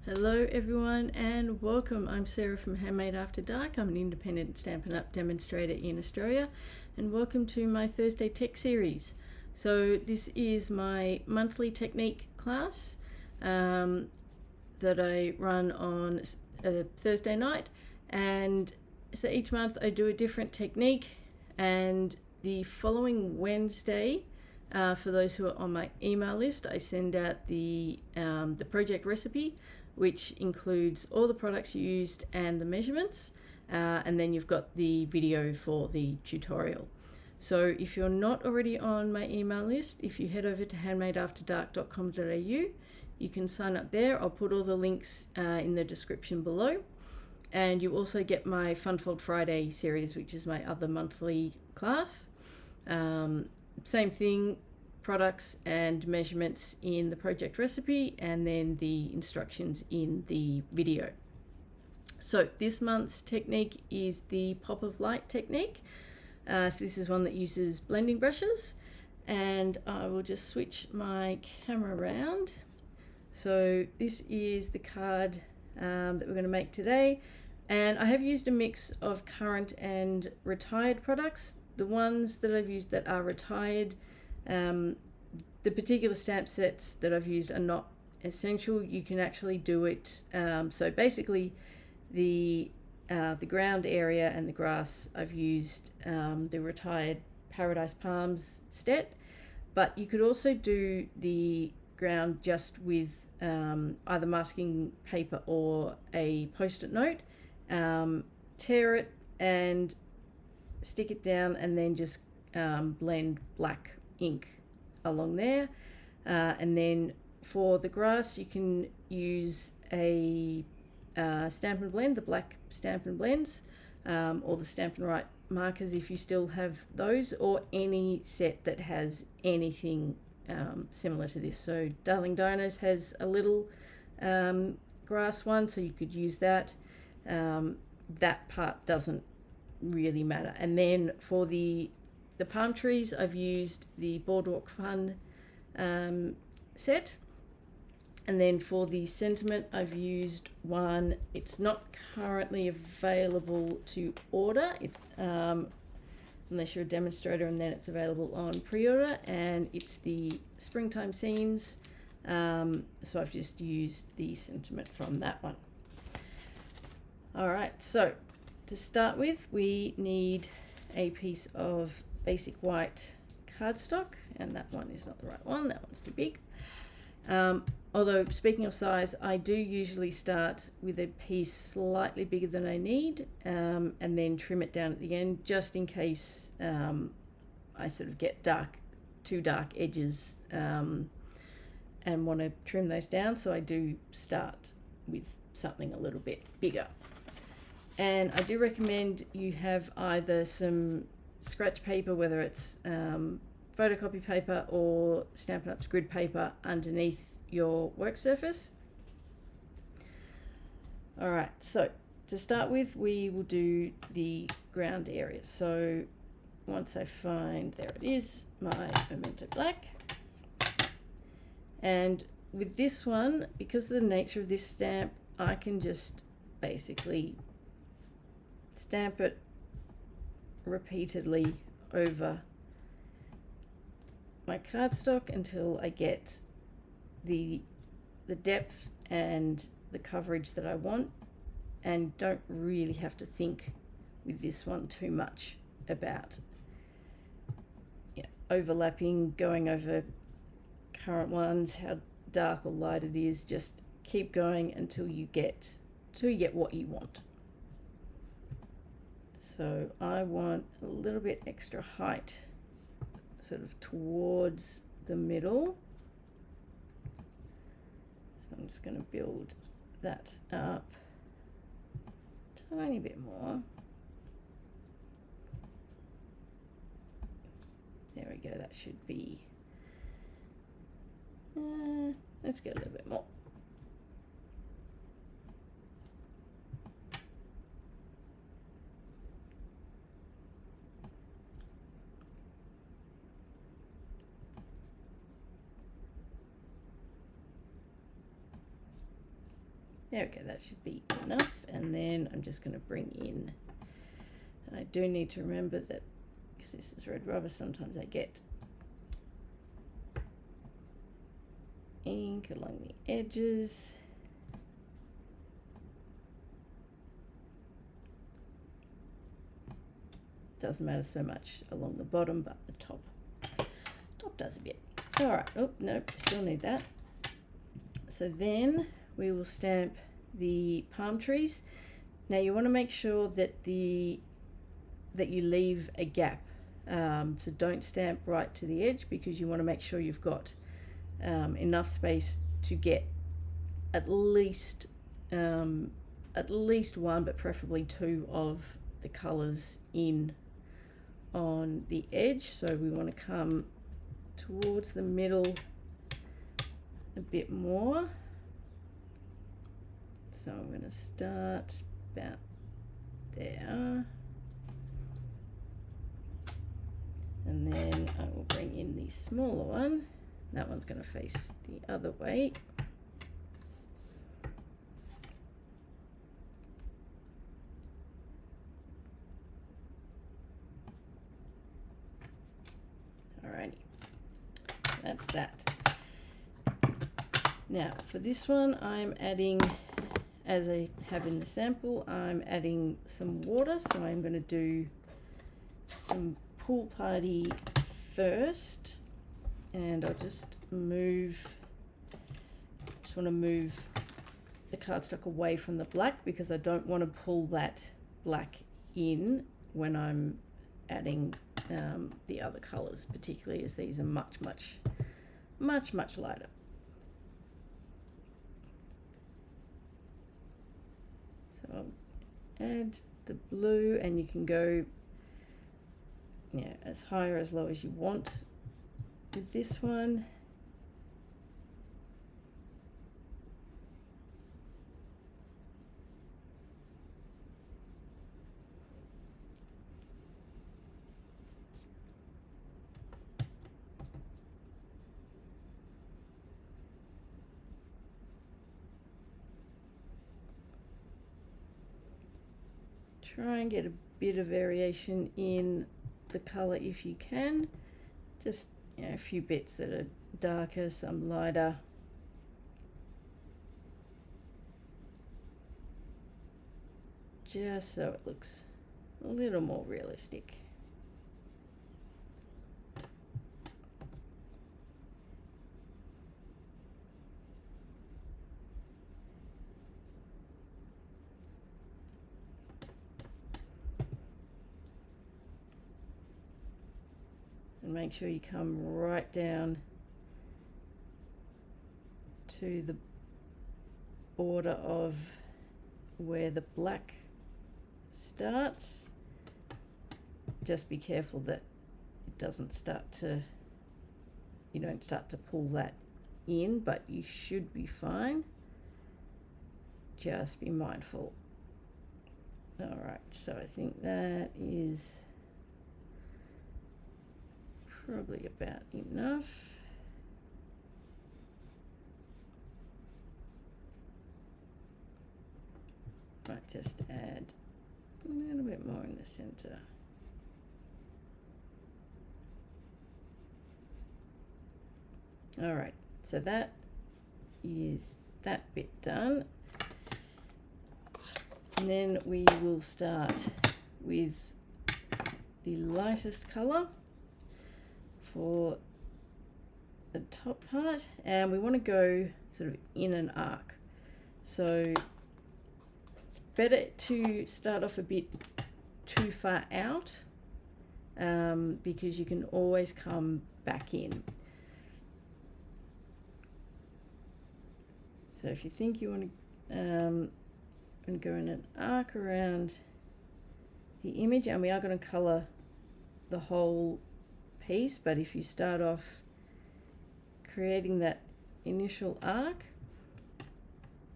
Hello everyone and welcome. I'm Sarah from Handmade After Dark. I'm an independent Stampin' Up! Demonstrator in Australia, and welcome to my Thursday Tech series. So this is my monthly technique class that I run on a Thursday night, and so each month I do a different technique, and the following Wednesday, for those who are on my email list, I send out the project recipe, which includes all the products used and the measurements, and then you've got the video for the tutorial. So if you're not already on my email list, if you head over to handmadeafterdark.com.au, you can sign up there. I'll put all the links in the description below. And you also get my Funfold Friday series, which is my other monthly class. Same thing, products and measurements in the project recipe, and then the instructions in the video. So this month's technique is the pop of light technique. So this is one that uses blending brushes, and I will just switch my camera around. So this is the card that we're going to make today, and I have used a mix of current and retired products. The ones that I've used that are retired, the particular stamp sets that I've used are not essential. You can actually do it. So basically, the ground area and the grass, I've used the retired Paradise Palms set, but you could also do the ground just with either masking paper or a post-it note. Tear it and stick it down, and then just blend black ink along there, and then for the grass you can use a Stampin' Blend, the black Stampin' Blends, or the Stampin' Right markers if you still have those, or any set that has anything similar to this. So Darling Dinos has a little grass one, so you could use that. That part doesn't really matter. And then for the palm trees, I've used the Boardwalk Fun set, and then for the sentiment I've used one. It's not currently available to order, it's unless you're a demonstrator, and then it's available on pre-order, and it's the Springtime Scenes. So I've just used the sentiment from that one. Alright, so to start with, we need a piece of basic white cardstock, and that one is not the right one, that one's too big. Although, speaking of size, I do usually start with a piece slightly bigger than I need, and then trim it down at the end, just in case I sort of get too dark edges, and want to trim those down. So I do start with something a little bit bigger. And I do recommend you have either some scratch paper, whether it's photocopy paper or Stampin' Up's grid paper, underneath your work surface. Alright, so to start with, we will do the ground area. So once I find, there it is, my Memento Black. And with this one, because of the nature of this stamp, I can just basically stamp it repeatedly over my cardstock until I get the depth and the coverage that I want, and don't really have to think with this one too much about overlapping, going over current ones, how dark or light it is. Just keep going until you get what you want. So I want a little bit extra height, sort of towards the middle. So I'm just going to build that up a tiny bit more. There we go, that should be, let's get a little bit more. There we go, that should be enough. And then I'm just going to bring in, and I do need to remember that because this is red rubber, sometimes I get ink along the edges. Doesn't matter so much along the bottom, but the top does a bit. All right, oh, nope, still need that. So then we will stamp the palm trees. Now you want to make sure that you leave a gap. So don't stamp right to the edge, because you want to make sure you've got enough space to get at least one, but preferably two of the colors in on the edge. So we want to come towards the middle a bit more. So I'm going to start about there, and then I will bring in the smaller one. That one's going to face the other way. Alrighty, that's that. Now for this one, I'm adding, as I have in the sample, I'm adding some water. So I'm going to do some Pool Party first, and I'll just want to move the cardstock away from the black, because I don't want to pull that black in when I'm adding the other colors, particularly as these are much lighter. So I'll add the blue, and you can go as high or as low as you want with this one. Try and get a bit of variation in the color if you can. Just a few bits that are darker, some lighter. Just so it looks a little more realistic. And make sure you come right down to the border of where the black starts. Just be careful that it doesn't start to, you don't start to pull that in, but you should be fine. Just be mindful. All right, so I think that is probably about enough. Might just add a little bit more in the center. All right, so that is that bit done. And then we will start with the lightest color for the top part, and we want to go sort of in an arc. So it's better to start off a bit too far out, because you can always come back in. So if you think you want to go in an arc around the image, and we are going to color the whole piece, but if you start off creating that initial arc,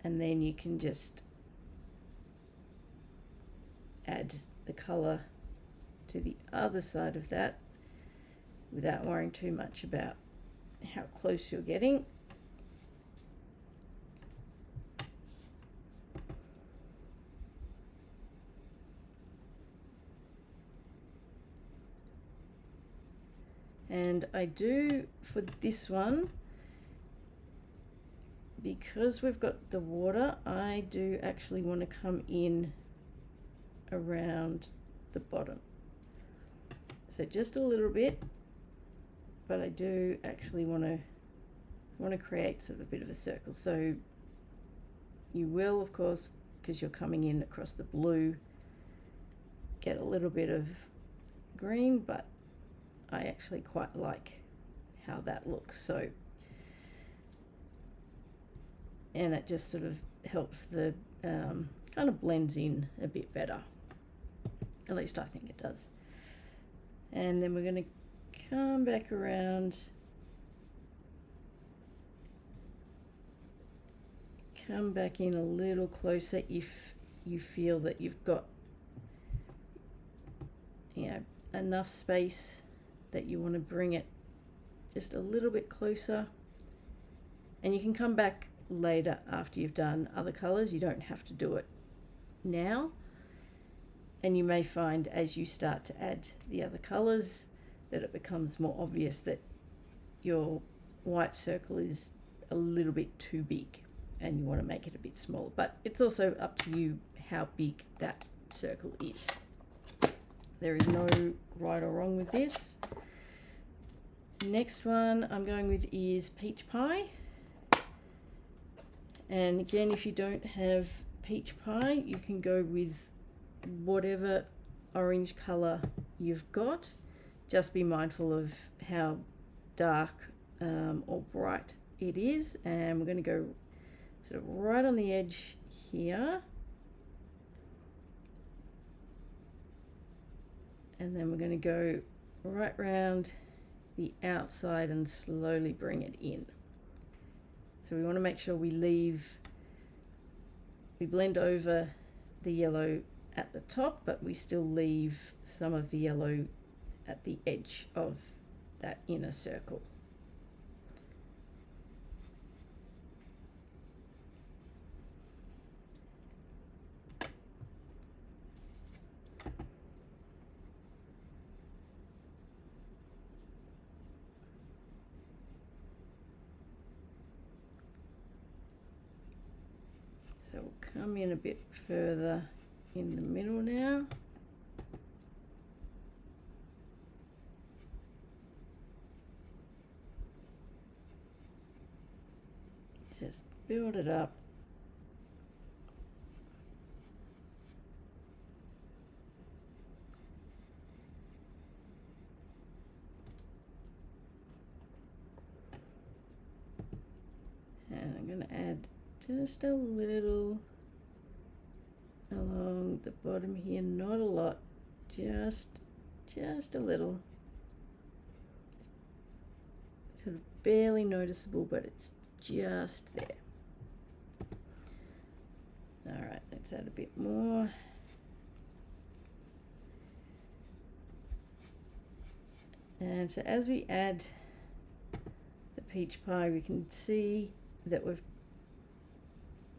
and then you can just add the color to the other side of that without worrying too much about how close you're getting. And I do, for this one, because we've got the water, I do actually want to come in around the bottom. So just a little bit, but I do actually want to create sort of a bit of a circle. So you will, of course, because you're coming in across the blue, get a little bit of green, but I actually quite like how that looks. So, and it just sort of helps the kind of blends in a bit better. At least I think it does. And then we're going to come back around, come back in a little closer if you feel that you've got, you know, enough space that you want to bring it just a little bit closer. And you can come back later after you've done other colors. You don't have to do it now. And you may find as you start to add the other colors that it becomes more obvious that your white circle is a little bit too big and you want to make it a bit smaller. But it's also up to you how big that circle is. There is no right or wrong with this. Next one I'm going with is peach pie. And again, if you don't have peach pie, you can go with whatever orange color you've got. Just be mindful of how dark or bright it is. And we're going to go sort of right on the edge here. And then we're going to go right round the outside and slowly bring it in. So we want to make sure we blend over the yellow at the top, but we still leave some of the yellow at the edge of that inner circle. So we'll come in a bit further in the middle now. Just build it up. And I'm going to add just a little along the bottom here, not a lot, just a little. It's sort of barely noticeable, but it's just there. All right, let's add a bit more. And so as we add the peach pie, we can see that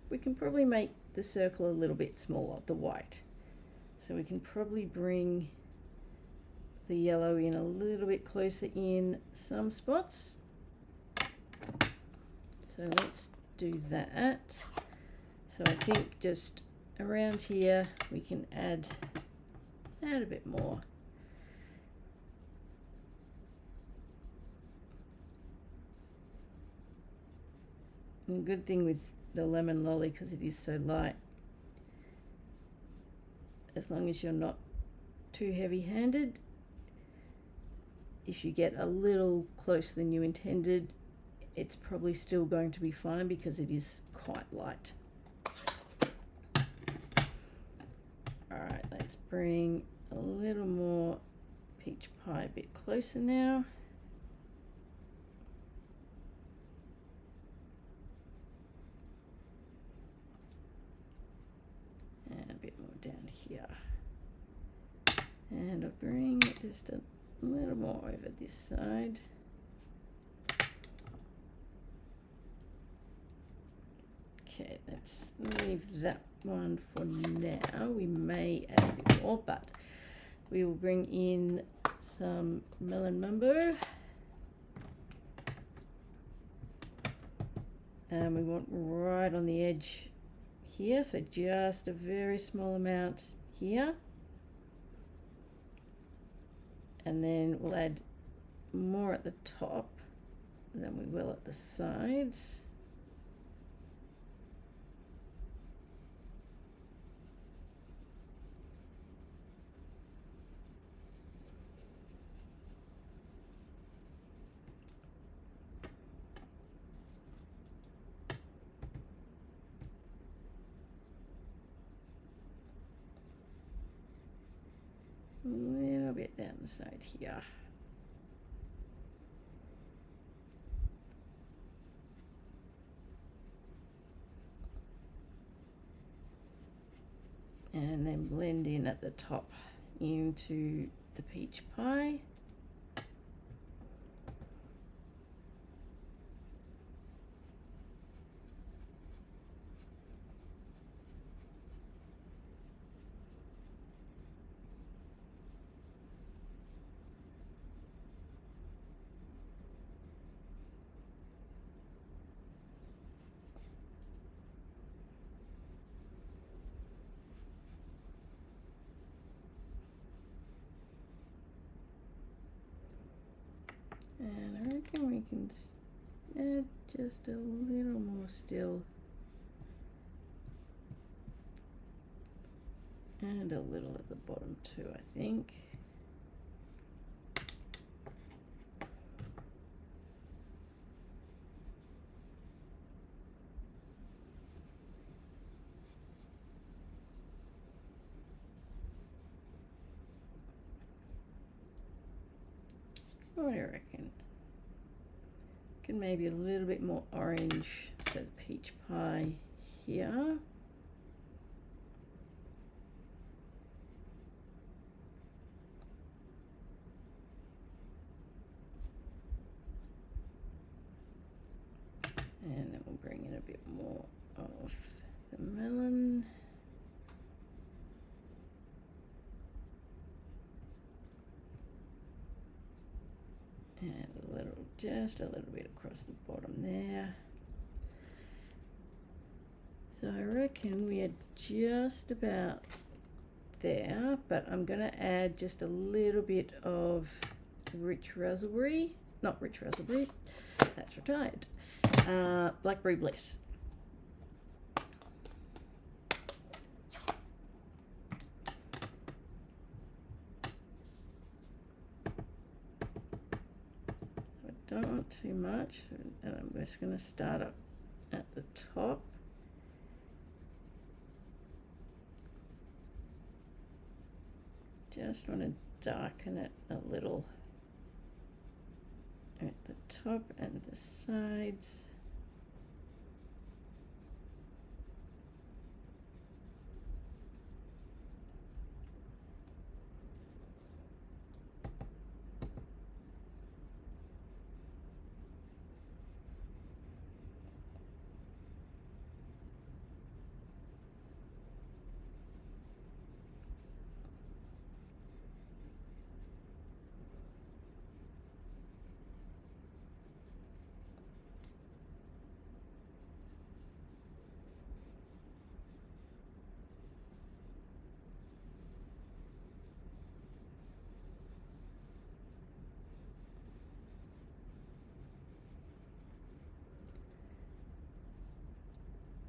we can probably make the circle a little bit smaller, the white. So we can probably bring the yellow in a little bit closer in some spots. So let's do that. So I think just around here we can add a bit more. And the good thing with the lemon lolly, because it is so light, as long as you're not too heavy-handed, if you get a little closer than you intended, it's probably still going to be fine because it is quite light. All right, let's bring a little more peach pie a bit closer now. And a bit more down here. And I'll bring just a little more over this side. Okay, let's leave that one for now. We may add a bit more, but we will bring in some melon mumbo. and we want right on the edge here, so just a very small amount here, and then we'll add more at the top than we will at the sides. A little bit down the side here. And then blend in at the top into the peach pie. And I reckon we can add just a little more still. And a little at the bottom too, I think. What do you reckon? Can maybe a little bit more orange, so the peach pie here. And then we'll bring in a bit more of the melon. And a little, just a little bit across the bottom there. So I reckon we are just about there, but I'm going to add just a little bit of rich raspberry, not rich raspberry, that's retired, blackberry bliss. So I don't want too much, and I'm just going to start up at the top. Just want to darken it a little at the top and the sides.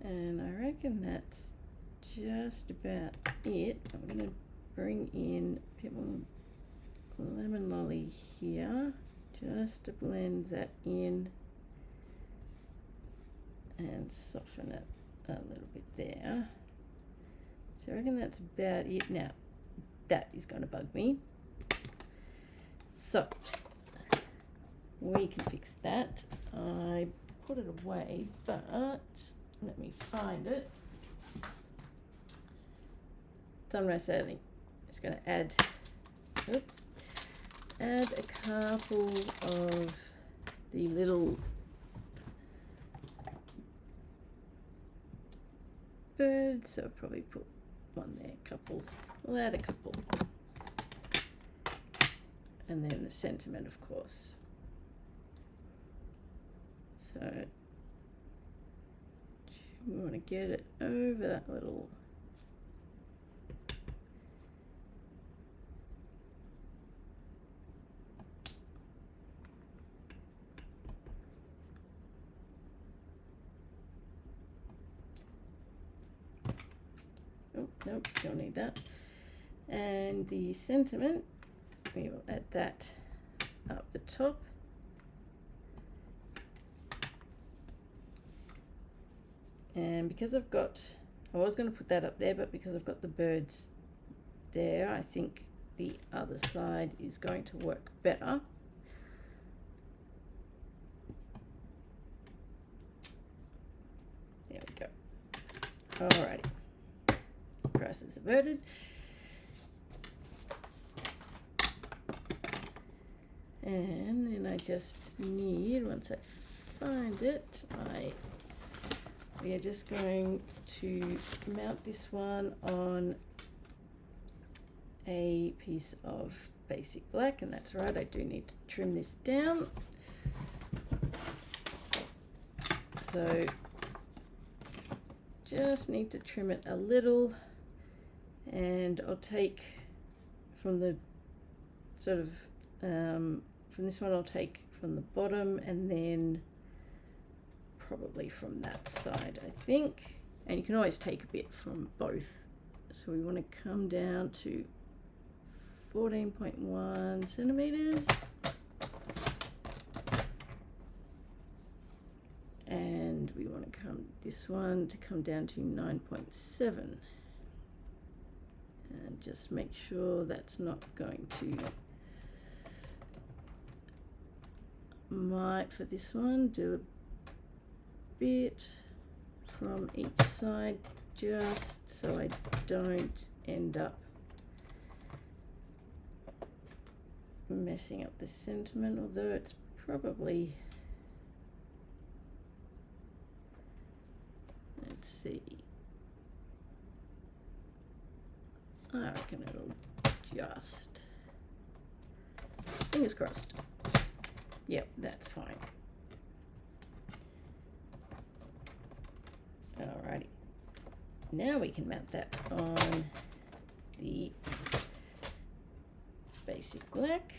And I reckon that's just about it. I'm going to bring in a bit more lemon lolly here, just to blend that in and soften it a little bit there. So I reckon that's about it. Now, that is going to bug me. So, we can fix that. I put it away, but let me find it. Sunrise sailing. Just going to add a couple of the little birds. So I'll probably put one there, we'll add a couple. And then the sentiment, of course. So We want to get it over that little oh, nope, still need that. And the sentiment, we will add that up the top. And because I've got, I was going to put that up there, but because I've got the birds there, I think the other side is going to work better. There we go. Alrighty, grass is averted. And then I just need, once I find it, we are just going to mount this one on a piece of basic black, and that's right, I do need to trim this down. So just need to trim it a little, and I'll take from the sort of from this one, I'll take from the bottom and then probably from that side, I think. And you can always take a bit from both. So we want to come down to 14.1 centimeters. And we want to come this one to come down to 9.7. And just make sure that's not going to, might for this one do a bit from each side just so I don't end up messing up the sentiment, although it's probably, let's see, I reckon it'll just, fingers crossed. Yep, that's fine. Alrighty, now we can mount that on the basic black.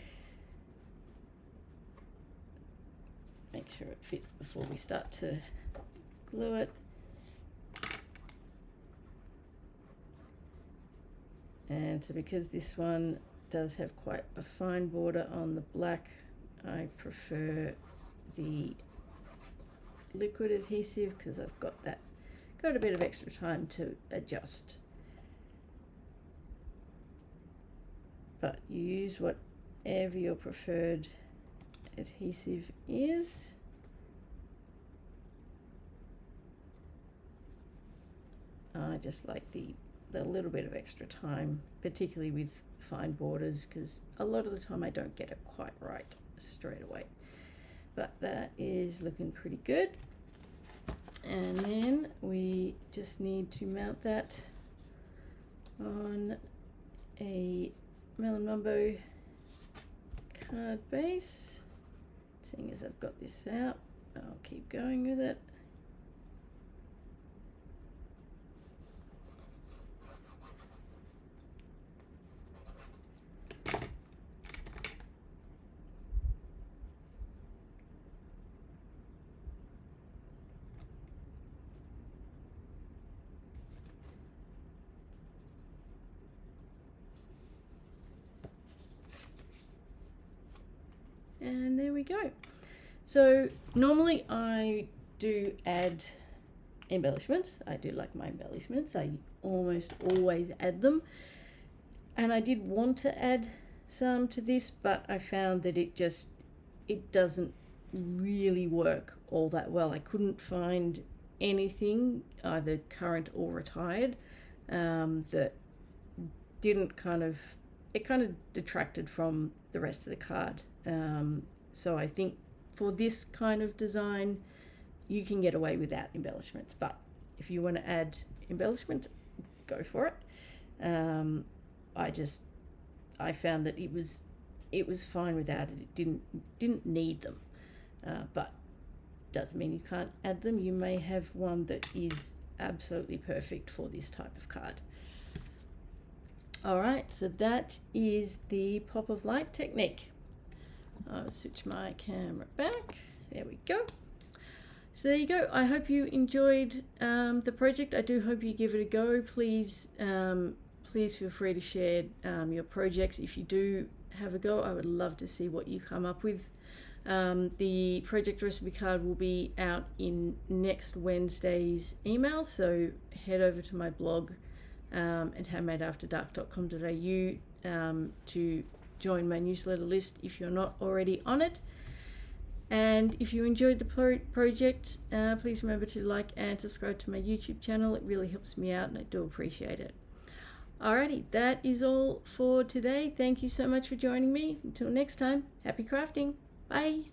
Make sure it fits before we start to glue it. And so because this one does have quite a fine border on the black, I prefer the liquid adhesive because I've got a bit of extra time to adjust. But you use whatever your preferred adhesive is. I just like the little bit of extra time, particularly with fine borders, because a lot of the time I don't get it quite right straight away. But that is looking pretty good. And then we just need to mount that on a Melon Mumbo card base. Seeing as I've got this out, I'll keep going with it. And there we go. So normally I do add embellishments. I do like my embellishments. I almost always add them. And I did want to add some to this, but I found that it doesn't really work all that well. I couldn't find anything, either current or retired, that didn't it kind of detracted from the rest of the card. So I think for this kind of design, you can get away without embellishments, but if you want to add embellishments, go for it. I found that it was fine without it. It didn't need them, but doesn't mean you can't add them. You may have one that is absolutely perfect for this type of card. Alright, so that is the pop of light technique. I'll switch my camera back. There we go. So there you go. I hope you enjoyed the project. I do hope you give it a go. Please feel free to share your projects. If you do have a go, I would love to see what you come up with. The project recipe card will be out in next Wednesday's email, so head over to my blog at handmadeafterdark.com.au to join my newsletter list if you're not already on it. And if you enjoyed the project, please remember to like and subscribe to my YouTube channel. It really helps me out and I do appreciate it. Alrighty, that is all for today. Thank you so much for joining me. Until next time, happy crafting. Bye.